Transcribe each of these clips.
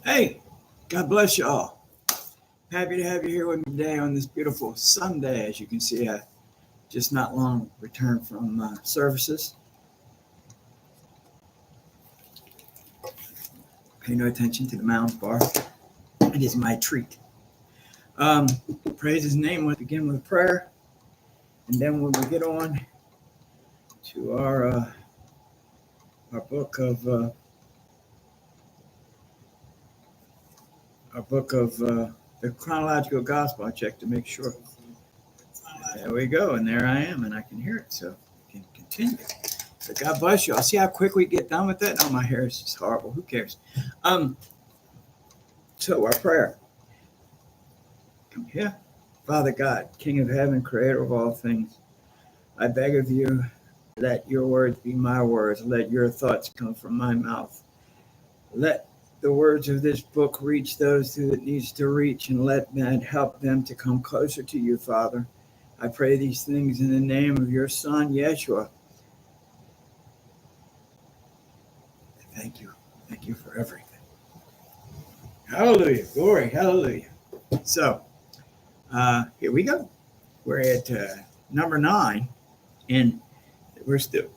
Hey, God bless you all. Happy to have you here with me today on this beautiful Sunday. As you can see, I just not long returned from services. Pay no attention to the Mounds Bar. It is my treat. Um, Praise His name. We'll begin with a prayer, and then we will get on to our book of the chronological gospel. I checked to make sure. There we go, and there I am, and I can hear it, so we can continue. So God bless you. I'll see how quick we get done with that. Oh, my hair is just horrible. Who cares? So our prayer. Come here. Father God, King of heaven, creator of all things, I beg of you, let your words be my words. Let your thoughts come from my mouth. Let the words of this book reach those who it needs to reach, and let that help them to come closer to you, Father. I pray these things in the name of your Son, Yeshua. Thank you. Thank you for everything. Hallelujah. Glory. Hallelujah. So, here we go. We're at number 9, and we're still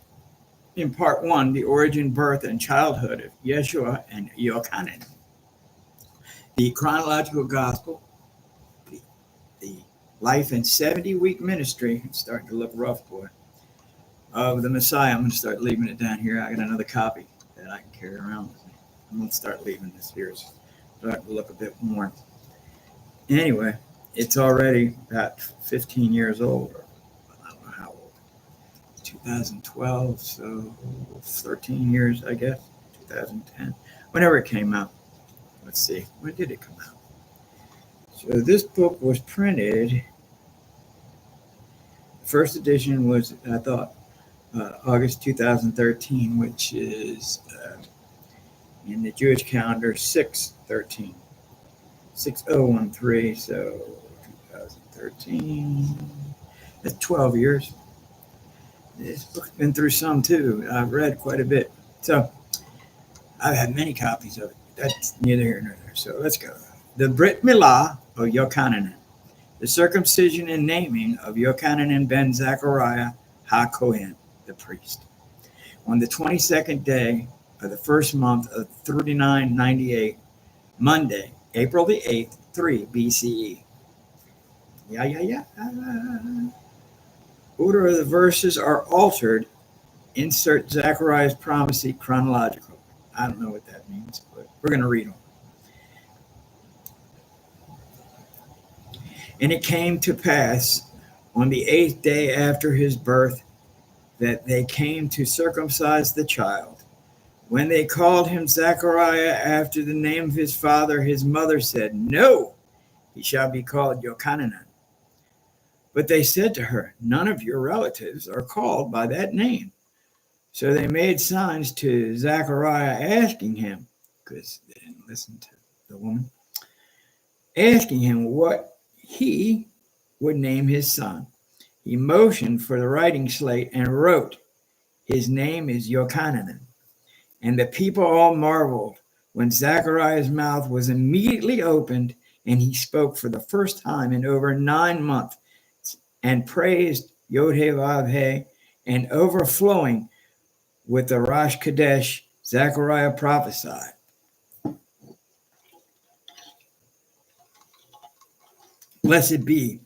in part 1, the origin, birth, and childhood of Yeshua and Yochanan. The chronological gospel, the life and 70-week ministry, it's starting to look rough, boy, of the Messiah. I'm going to start leaving it down here. I got another copy that I can carry around with me. I'm going to start leaving this here. It's starting to look a bit more. Anyway, it's already about 15 years old, or I don't know how old. 2012, so 13 years, I guess. 2010, whenever it came out. Let's see, when did it come out? So this book was printed. The first edition was, I thought, August 2013, which is in the Jewish calendar 6/13, 6013. So 2013. That's 12 years. This book's been through some too. I've read quite a bit. So I've had many copies of it. That's neither here nor there. So let's go. The Brit Milah of Yochanan. The circumcision and naming of Yochanan ben Zcharyah HaKohen, the priest. On the 22nd day of the first month of 3998, Monday, April the 8th, 3 BCE. Yeah. Order of the verses are altered. Insert Zechariah's prophecy chronological. I don't know what that means, but we're going to read them. And it came to pass on the 8th day after his birth that they came to circumcise the child. When they called him Zechariah after the name of his father, his mother said, "No, he shall be called Yochanan." But they said to her, "None of your relatives are called by that name." So they made signs to Zechariah asking him, because they didn't listen to the woman, asking him what he would name his son. He motioned for the writing slate and wrote, "His name is Yochanan." And the people all marveled when Zechariah's mouth was immediately opened, and he spoke for the first time in over 9 months, and praised Yod-Heh-Vav-Heh, and overflowing with the Rosh Kadesh, Zechariah prophesied. Blessed be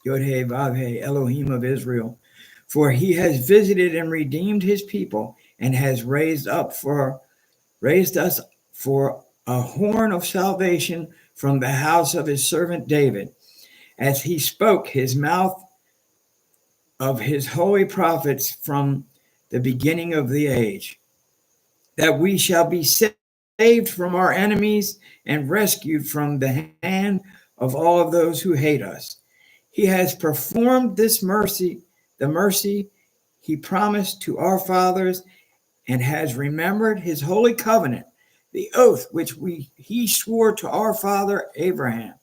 Yod-Heh-Vav-Heh, Elohim of Israel, for he has visited and redeemed his people, and has raised us for a horn of salvation from the house of his servant David, as he spoke his mouth of his holy prophets from the beginning of the age, that we shall be saved from our enemies and rescued from the hand of all of those who hate us. He has performed this mercy, the mercy he promised to our fathers, and has remembered his holy covenant, the oath which he swore to our father Abraham,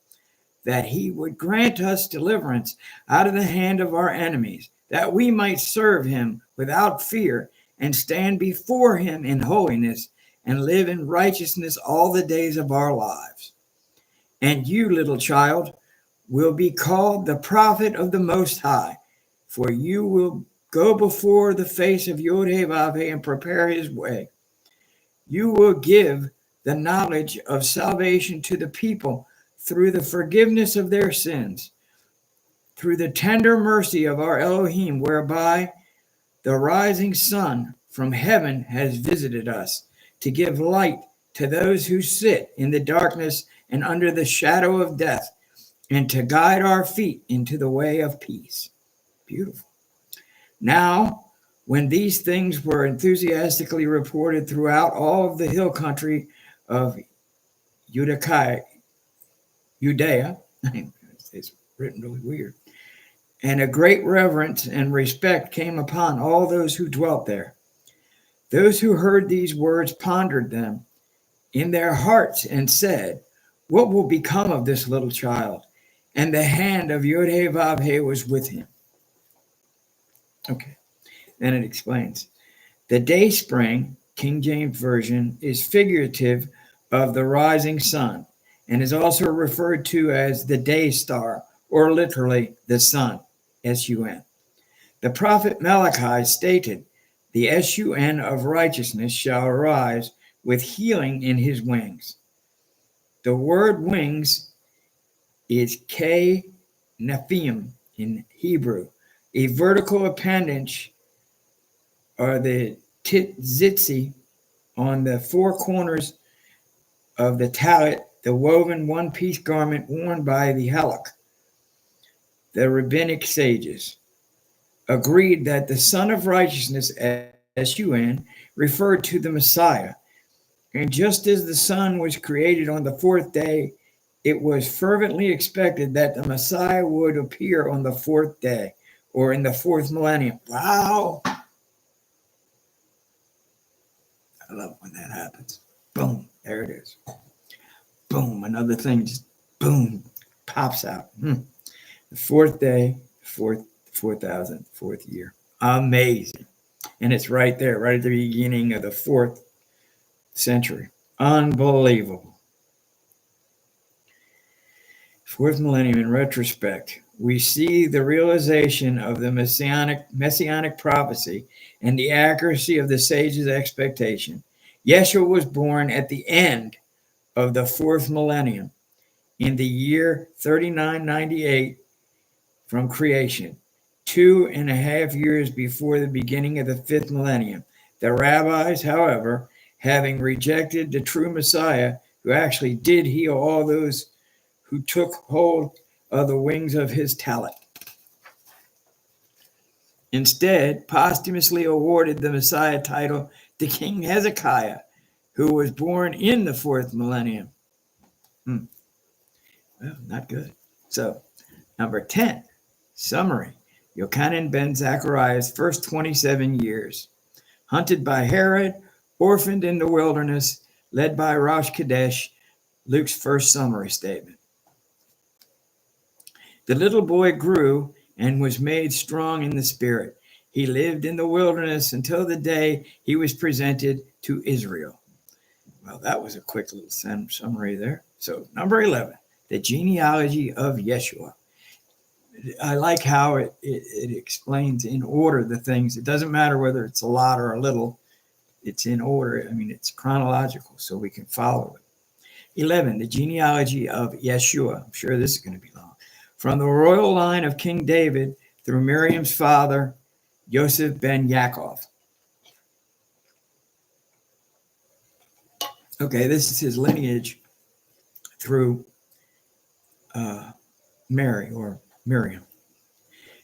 that he would grant us deliverance out of the hand of our enemies, that we might serve him without fear and stand before him in holiness and live in righteousness all the days of our lives. And you, little child, will be called the prophet of the Most High, for you will go before the face of Yod-Heh-Vav-Heh and prepare his way. You will give the knowledge of salvation to the people through the forgiveness of their sins, through the tender mercy of our Elohim, whereby the rising sun from heaven has visited us to give light to those who sit in the darkness and under the shadow of death, and to guide our feet into the way of peace. Beautiful. Now, when these things were enthusiastically reported throughout all of the hill country of Judea, it's written really weird, and a great reverence and respect came upon all those who dwelt there. Those who heard these words pondered them in their hearts and said, what will become of this little child? And the hand of Yod-Heh-Vav-Heh was with him. Okay, then it explains. The day spring, King James Version, is figurative of the rising sun and is also referred to as the day star, or literally the sun, S-U-N. The prophet Malachi stated, the S-U-N of righteousness shall arise with healing in his wings. The word wings is K-Nephim in Hebrew, a vertical appendage, or the tzitzi on the four corners of the talit, the woven one-piece garment worn by the halak. The rabbinic sages agreed that the Son of Righteousness, S-U-N, referred to the Messiah. And just as the sun was created on the fourth day, it was fervently expected that the Messiah would appear on the fourth day, or in the fourth millennium. Wow! I love when that happens. Boom, there it is. Boom, another thing just boom, pops out. The fourth day, 4,000, fourth year. Amazing. And it's right there, right at the beginning of the fourth century. Unbelievable. Fourth millennium, in retrospect, we see the realization of the messianic prophecy and the accuracy of the sages' expectation. Yeshua was born at the end of the fourth millennium, in the year 3998 from creation, 2.5 years before the beginning of the fifth millennium. The rabbis, however, having rejected the true Messiah, who actually did heal all those who took hold of the wings of his talent, instead posthumously awarded the Messiah title to King Hezekiah, who was born in the fourth millennium. Well, not good. So, number 10, summary. Yochanan ben Zcharyah's first 27 years. Hunted by Herod, orphaned in the wilderness, led by Rosh Kadesh, Luke's first summary statement. The little boy grew and was made strong in the spirit. He lived in the wilderness until the day he was presented to Israel. Well, that was a quick little summary there. So, number 11, the genealogy of Yeshua. I like how it explains in order the things. It doesn't matter whether it's a lot or a little. It's in order. I mean, it's chronological, so we can follow it. 11, the genealogy of Yeshua. I'm sure this is going to be long. From the royal line of King David through Miriam's father, Yosef ben Yaakov. Okay, this is his lineage through Mary or Miriam.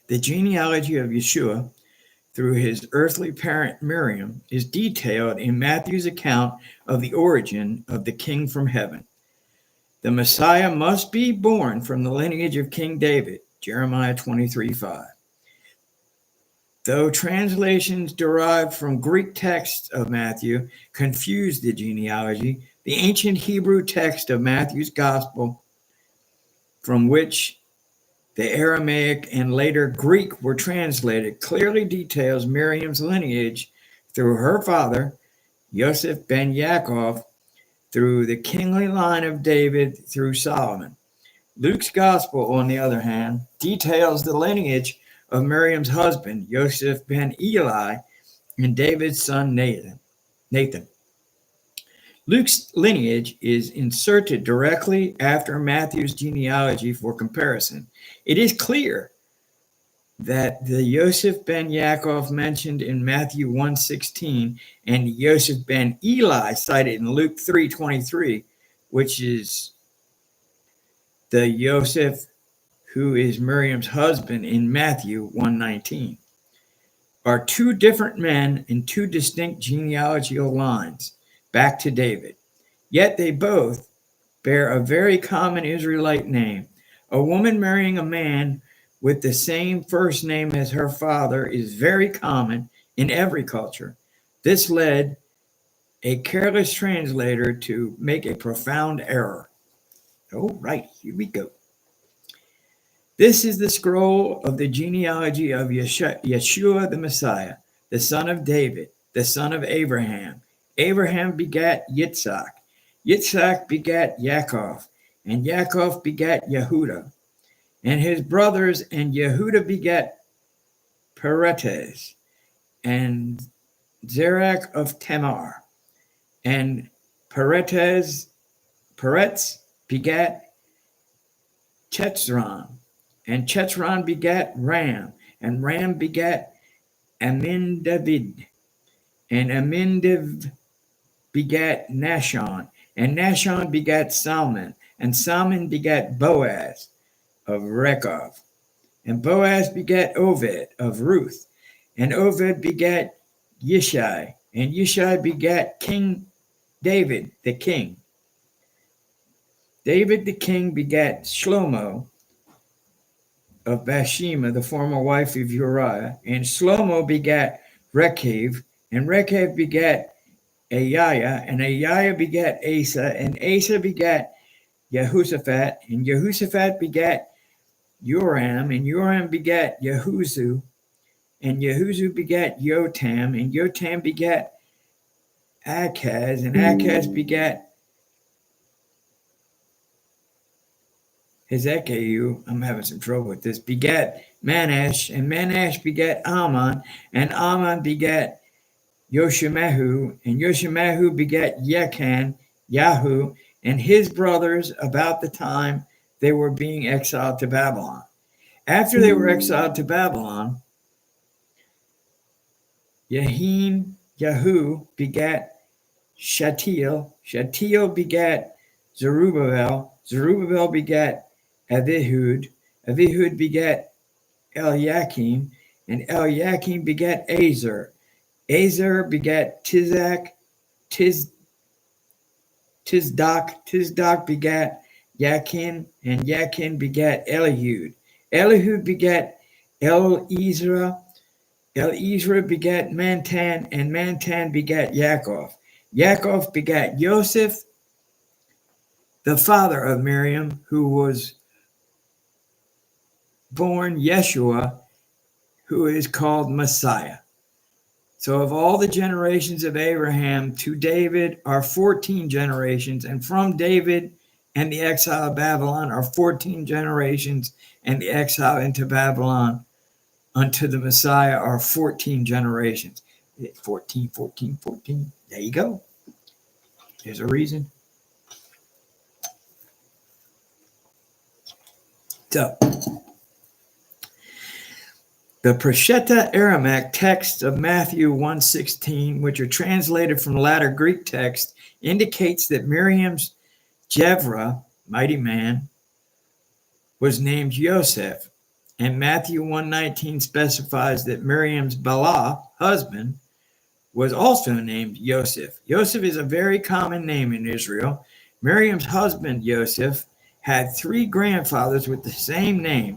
The genealogy of Yeshua through his earthly parent Miriam is detailed in Matthew's account of the origin of the king from heaven. The Messiah must be born from the lineage of King David, Jeremiah 23:5. Though translations derived from Greek texts of Matthew confuse the genealogy, the ancient Hebrew text of Matthew's gospel, from which the Aramaic and later Greek were translated, clearly details Miriam's lineage through her father, Yosef ben Yaakov, through the kingly line of David through Solomon. Luke's gospel, on the other hand, details the lineage of Miriam's husband, Yosef ben Eli, and David's son Nathan. Luke's lineage is inserted directly after Matthew's genealogy for comparison. It is clear that the Yosef ben Yaakov mentioned in Matthew 1:16 and Yosef ben Eli cited in Luke 3:23, which is the Yosef who is Miriam's husband in Matthew 1:19, are two different men in two distinct genealogical lines back to David. Yet they both bear a very common Israelite name. A woman marrying a man with the same first name as her father is very common in every culture. This led a careless translator to make a profound error. All right, here we go. This is the scroll of the genealogy of Yeshua the Messiah, the son of David, the son of Abraham. Abraham begat Yitzhak. Yitzhak begat Yaakov, and Yaakov begat Yehuda, and his brothers, and Yehuda begat Peretes, and Zerach of Tamar, and Peretz begat Chetzron, and Chetzron begat Ram, and Ram begat Amindavid, and Amindav begat Nashon, and Nashon begat Salmon, and Salmon begat Boaz of Rechov, and Boaz begat Oved of Ruth, and Oved begat Yishai, and Yishai begat King David the king. David the king begat Shlomo of Bathsheba, the former wife of Uriah, and Shlomo begat Rechab, and Rechab begat Aiah, and Aiah begat Asa, and Asa begat Jehoshaphat, and Jehoshaphat begat Joram, and Joram begat Jehuzu, and Jehuzu begat Jotam, and Jotam begat Achaz, and Achaz begat Hezekiah, I'm having some trouble with this, begat Manash, and Manash begat Ammon, and Ammon begat Yoshemahu, and Yoshemahu begat Yechan, Yahu, and his brothers about the time they were being exiled to Babylon. After they were exiled to Babylon, Yahu begat Shealtiel, Shealtiel begat Zerubbabel, Zerubbabel begat Abihud, Abihud begat Eliakim, and Eliakim begat Azar, Azar begat Tizdak, Tizdak begat Yakin, and Yakin begat Elihud. Elihud begat Elizra, Elizra begat Mantan, and Mantan begat Yaakov. Yaakov begat Yosef, the father of Miriam, who was born Yeshua, who is called Messiah. So of all the generations of Abraham to David are 14 generations, and from David and the exile of Babylon are 14 generations, and the exile into Babylon unto the Messiah are 14 generations. 14, 14, 14. There you go. There's a reason. So, the Peshitta Aramaic texts of Matthew 1:16, which are translated from latter Greek text, indicates that Miriam's Jevra, mighty man, was named Yosef, and Matthew 1:19 specifies that Miriam's Bala, husband, was also named Yosef. Yosef is a very common name in Israel. Miriam's husband, Yosef, had 3 grandfathers with the same name.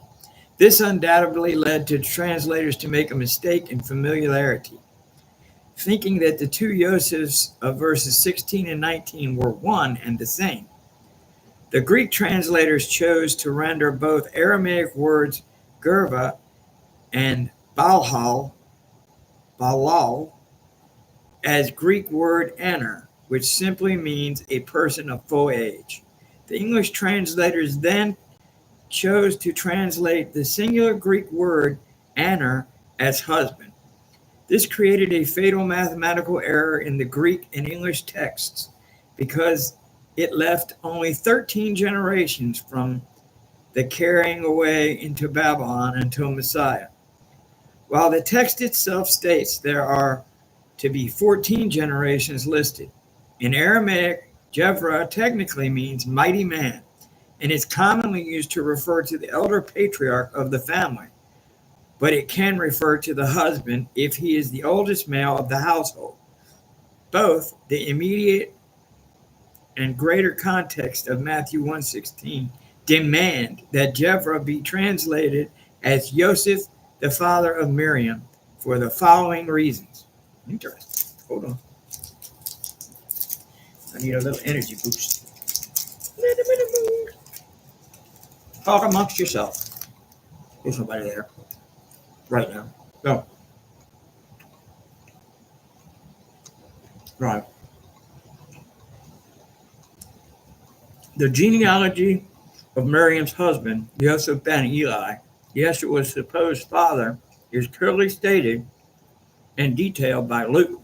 This undoubtedly led to translators to make a mistake in familiarity, thinking that the 2 Yosefs of verses 16 and 19 were one and the same. The Greek translators chose to render both Aramaic words Gerva and Balal as Greek word aner, which simply means a person of full age. The English translators then chose to translate the singular Greek word aner as husband. This created a fatal mathematical error in the Greek and English texts because it left only 13 generations from the carrying away into Babylon until Messiah. While the text itself states there are to be 14 generations listed, in Aramaic, Zcharyah technically means mighty man and is commonly used to refer to the elder patriarch of the family, but it can refer to the husband if he is the oldest male of the household. Both the immediate and greater context of Matthew 1:16 demand that Zcharyah be translated as Joseph, the father of Miriam, for the following reasons. Interesting. Hold on. I need a little energy boost. Talk amongst yourself. There's nobody there right now. Go. Right. The genealogy of Miriam's husband, Joseph ben Eli, Yeshua's supposed father, is clearly stated and detailed by Luke.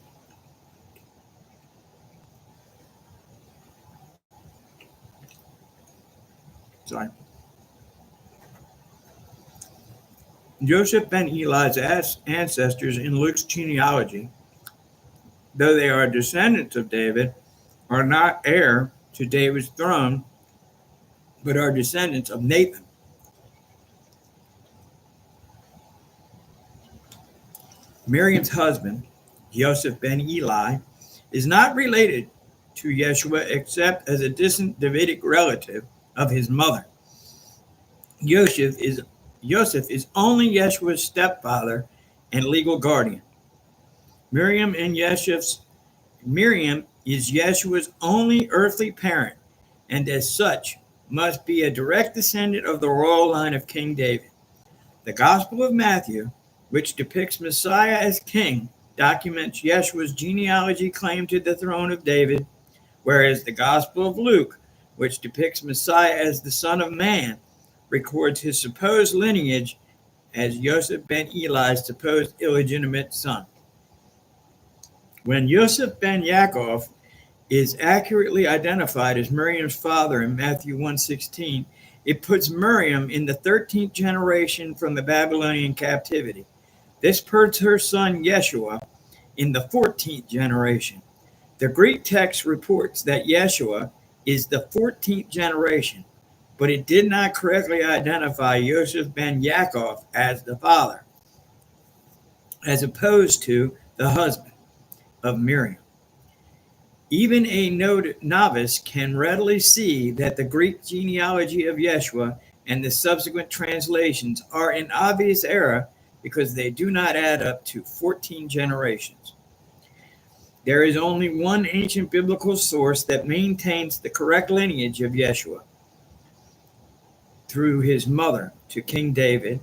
Joseph ben Eli's ancestors in Luke's genealogy, though they are descendants of David, are not heir to David's throne, but are descendants of Nathan. Miriam's husband, Joseph ben Eli, is not related to Yeshua except as a distant Davidic relative of his mother. Joseph is only Yeshua's stepfather and legal guardian. Miriam is Yeshua's only earthly parent, and as such must be a direct descendant of the royal line of King David. The Gospel of Matthew, which depicts Messiah as king, documents Yeshua's genealogy claim to the throne of David, whereas the Gospel of Luke, which depicts Messiah as the Son of Man, records his supposed lineage as Joseph ben Eli's supposed illegitimate son. When Yosef ben Yaakov is accurately identified as Miriam's father in Matthew 1:16, it puts Miriam in the 13th generation from the Babylonian captivity. This puts her son Yeshua in the 14th generation. The Greek text reports that Yeshua is the 14th generation, but it did not correctly identify Yosef ben Yaakov as the father, as opposed to the husband of Miriam. Even a novice can readily see that the Greek genealogy of Yeshua and the subsequent translations are in obvious error because they do not add up to 14 generations. There is only one ancient biblical source that maintains the correct lineage of Yeshua through his mother to King David,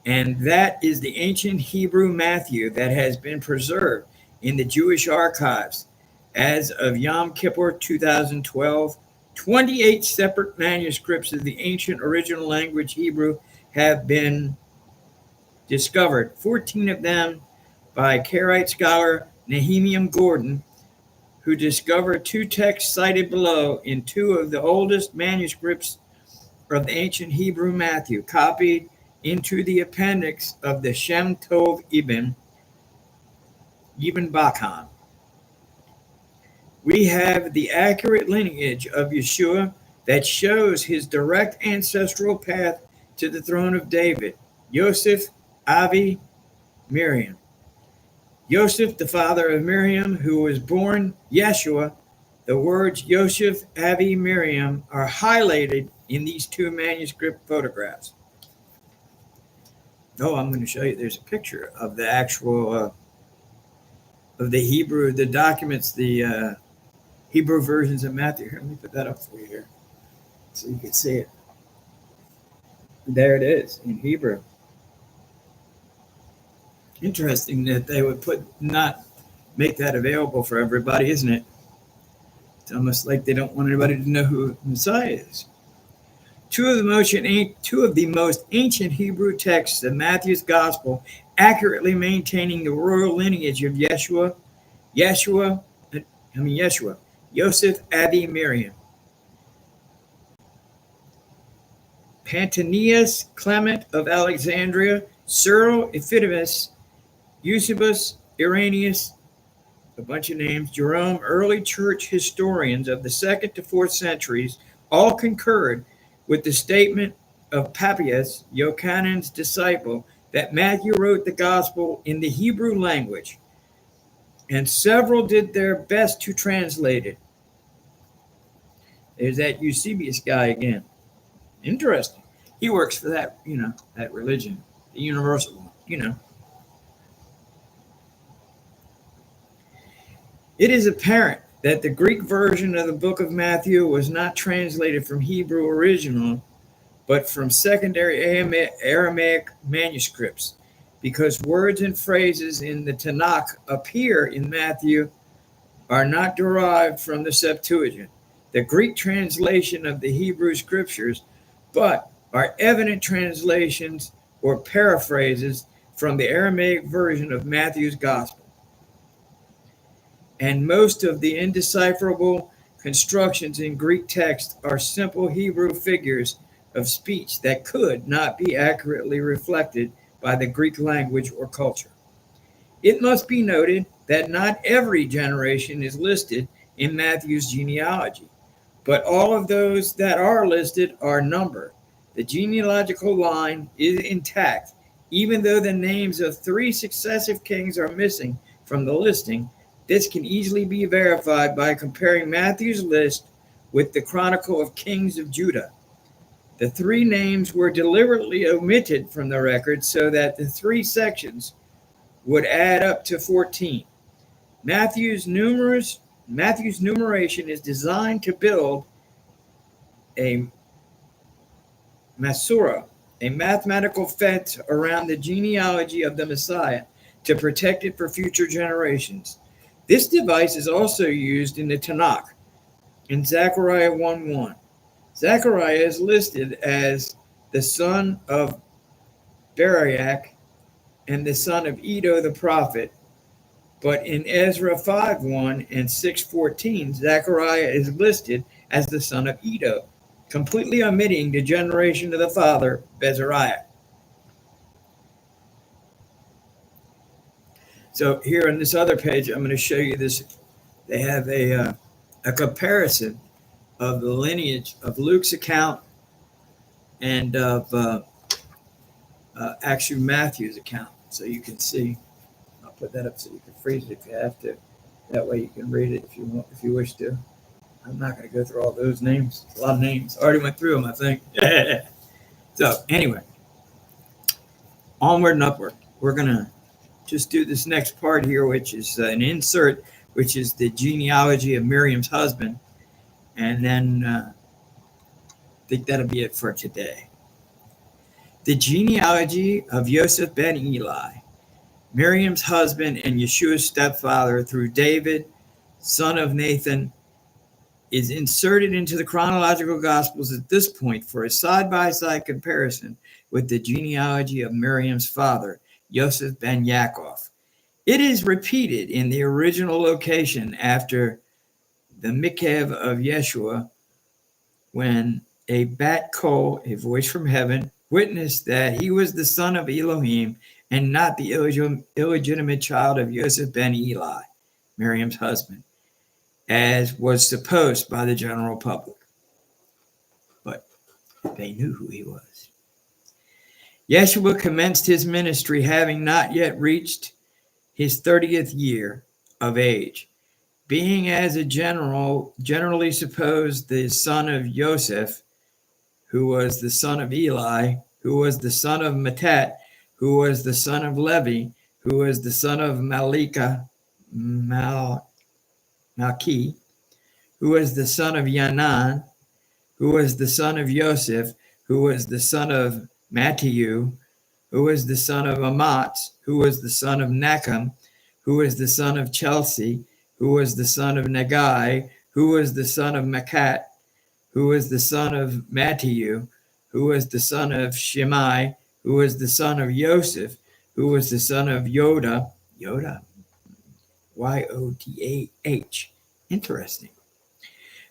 and that is the ancient Hebrew Matthew that has been preserved in the Jewish archives. As of Yom Kippur 2012, 28 separate manuscripts of the ancient original language Hebrew have been discovered, 14 of them by Karaite scholar Nehemiah Gordon, who discovered two texts cited below in two of the oldest manuscripts of the ancient Hebrew Matthew, copied into the appendix of the Shem Tov Ibn Bakhan. We have the accurate lineage of Yeshua that shows his direct ancestral path to the throne of David, Yosef, Avi, Miriam. Yosef, the father of Miriam, who was born Yeshua, the words Yosef, Avi, Miriam are highlighted in these two manuscript photographs. Oh, I'm going to show you. There's a picture of the actual, of the Hebrew, the documents, the Hebrew versions of Matthew. Here, let me put that up for you here so you can see it. There it is in Hebrew. Interesting that they would put not make that available for everybody, isn't it? It's almost like they don't want anybody to know who Messiah is. Two of the most ancient Hebrew texts of Matthew's Gospel, accurately maintaining the royal lineage of Yeshua, Yosef, Abi, Miriam. Pantanius, Clement of Alexandria, Cyril, Ephidimus, Eusebius, Irenaeus, a bunch of names, Jerome, early church historians of the 2nd to 4th centuries, all concurred with the statement of Papias, Yochanan's disciple, that Matthew wrote the gospel in the Hebrew language, and several did their best to translate it. There's that Eusebius guy again. Interesting. He works for that, that religion, the universal one, It is apparent that the Greek version of the book of Matthew was not translated from Hebrew original, but from secondary Aramaic manuscripts, because words and phrases in the Tanakh appear in Matthew are not derived from the Septuagint, the Greek translation of the Hebrew scriptures, but are evident translations or paraphrases from the Aramaic version of Matthew's Gospel. And most of the indecipherable constructions in Greek text are simple Hebrew figures of speech that could not be accurately reflected by the Greek language or culture. It must be noted that not every generation is listed in Matthew's genealogy, but all of those that are listed are numbered. The genealogical line is intact, even though the names of 3 successive kings are missing from the listing. This can easily be verified by comparing Matthew's list with the Chronicle of Kings of Judah. The 3 names were deliberately omitted from the record so that the 3 sections would add up to 14. Matthew's numeration is designed to build a Masurah, a mathematical fence around the genealogy of the Messiah to protect it for future generations. This device is also used in the Tanakh in Zcharyah 1:1. Zcharyah is listed as the son of Barachiah and the son of Iddo the prophet, but in Ezra 5:1 and 6:14, Zechariah is listed as the son of Iddo, completely omitting the generation of the father, Bezariah. So here on this other page, I'm going to show you this. They have a comparison of the lineage of Luke's account and of actually Matthew's account. So you can see. I'll put that up so you can freeze it if you have to. That way you can read it if you want, if you wish to. I'm not going to go through all those names. A lot of names. I already went through them, I think. So anyway, onward and upward. We're going to just do this next part here, which is an insert, which is the genealogy of Miriam's husband. And then I think that'll be it for today. The genealogy of Yosef ben Eli, Miriam's husband and Yeshua's stepfather through David, son of Nathan, is inserted into the chronological Gospels at this point for a side-by-side comparison with the genealogy of Miriam's father, Yosef ben Yaakov. It is repeated in the original location after the Mikhev of Yeshua, when a bat kol, a voice from heaven, witnessed that he was the son of Elohim and not the illegitimate child of Yosef ben Eli, Miriam's husband, as was supposed by the general public. But they knew who he was. Yeshua commenced his ministry having not yet reached his 30th year of age, being as a generally supposed the son of Joseph, who was the son of Eli, who was the son of Matat, who was the son of Levi, who was the son of Malki, who was the son of Yanan, who was the son of Joseph, who was the son of Matthew, who was the son of Amatz, who was the son of Nachum, who was the son of Chelsea, who was the son of Nagai, who was the son of Makat, who was the son of Mattiu, who was the son of Shimei, who was the son of Joseph, who was the son of Yoda, Yodah, interesting,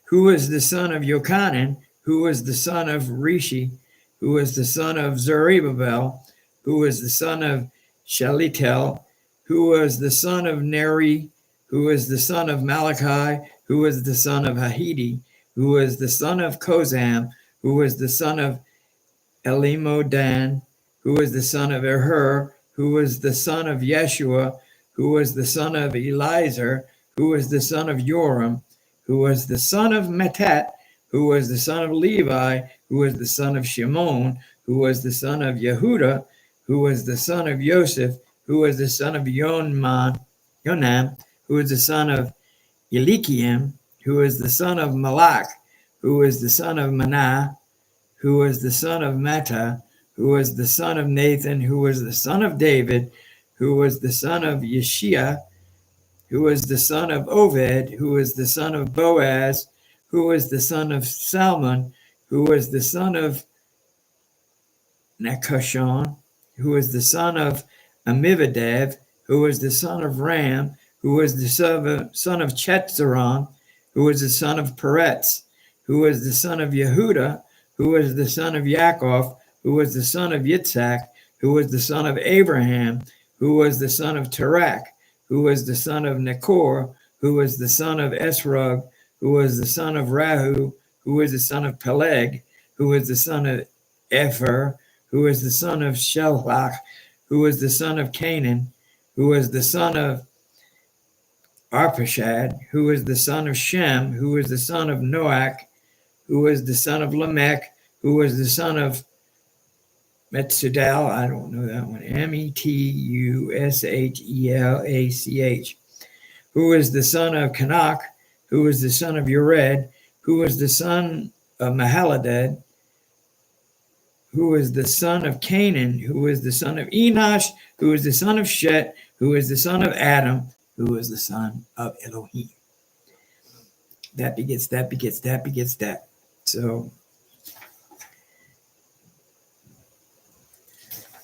who was the son of Yochanan, who was the son of Rishi, who was the son of Zerubbabel, who was the son of Shalitel, who was the son of Neri, who was the son of Malachi, who was the son of Hahidi, who was the son of Kozam, who was the son of Elimodan, who was the son of Erher, who was the son of Yeshua, who was the son of Eliezer, who was the son of Joram, who was the son of Matat, who was the son of Levi, who was the son of Shimon, who was the son of Yehuda, who was the son of Joseph, who was the son of Yonan, who was the son of Elikim, who was the son of Malach, who was the son of Manah, who was the son of Mattah, who was the son of Nathan, who was the son of David, who was the son of Yeshua, who was the son of Oved, who was the son of Boaz, who was the son of Salmon, who was the son of Nakashon, who was the son of Amivadev, who was the son of Ram, who was the son of Chetzeron, who was the son of Peretz, who was the son of Yehuda, who was the son of Yaakov, who was the son of Yitzhak, who was the son of Abraham, who was the son of Tarak, who was the son of Nakor, who was the son of Esrog, who was the son of Rahu, who was the son of Peleg, who was the son of Epher, who was the son of Shelach, who was the son of Canaan, who was the son of Arpachshad, who was the son of Shem, who was the son of Noach, who was the son of Lamech, who was the son of Metzudal, I don't know that one, Metushelaach, who was the son of Kanak, who was the son of Yered, who was the son of Mahaladad, who was the son of Canaan, who was the son of Enosh, who was the son of Shet, who was the son of Adam, who was the son of Elohim. That begets that begets that begets that. So,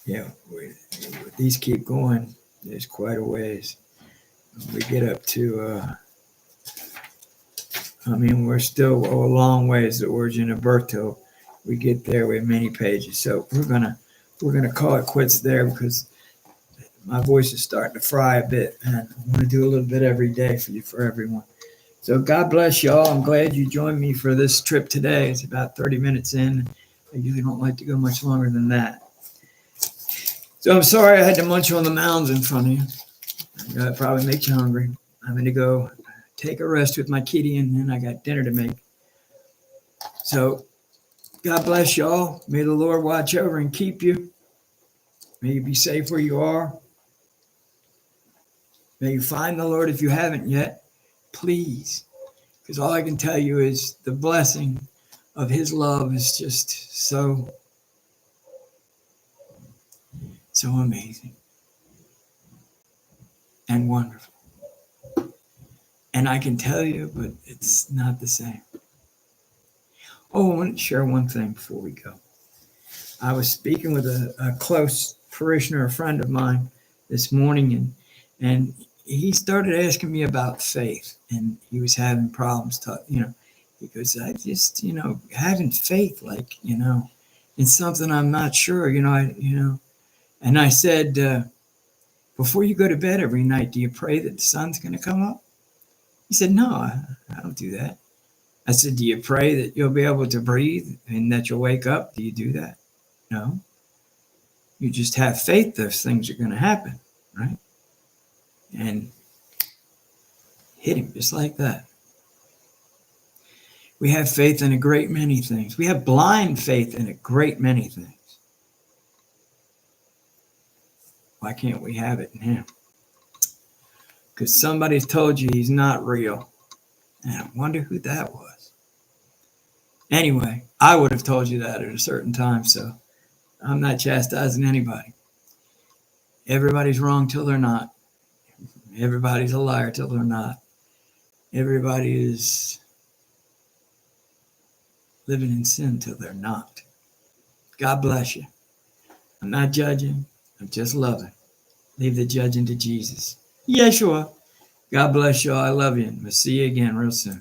yeah, these keep going. There's quite a ways. We get up to, we're still a long ways, the origin of birth till we get there. We have many pages. So we're gonna call it quits there because my voice is starting to fry a bit, and I want to do a little bit every day for everyone. So God bless y'all. I'm glad you joined me for this trip today. It's about 30 minutes in. I usually don't like to go much longer than that. So I'm sorry I had to munch on the mounds in front of you. That probably makes you hungry. I'm going to go take a rest with my kitty, and then I got dinner to make. So God bless y'all. May the Lord watch over and keep you. May you be safe where you are. May you find the Lord if you haven't yet. Please. Because all I can tell you is the blessing of his love is just so amazing and wonderful. And I can tell you, but it's not the same. Oh, I want to share one thing before we go. I was speaking with a close parishioner, a friend of mine this morning, and he started asking me about faith, and he was having problems he goes, I just, having faith, in something I'm not sure, and I said, before you go to bed every night, do you pray that the sun's going to come up? He said, no, I don't do that. I said, do you pray that you'll be able to breathe and that you'll wake up? Do you do that? No. You just have faith those things are going to happen, right? And hit him just like that. We have faith in a great many things. We have blind faith in a great many things. Why can't we have it in him? Because somebody's told you he's not real. And I wonder who that was. Anyway, I would have told you that at a certain time, so I'm not chastising anybody. Everybody's wrong till they're not. Everybody's a liar till they're not. Everybody is living in sin till they're not. God bless you. I'm not judging. I'm just loving. Leave the judging to Jesus. Yeshua. God bless you all. I love you. We'll see you again real soon.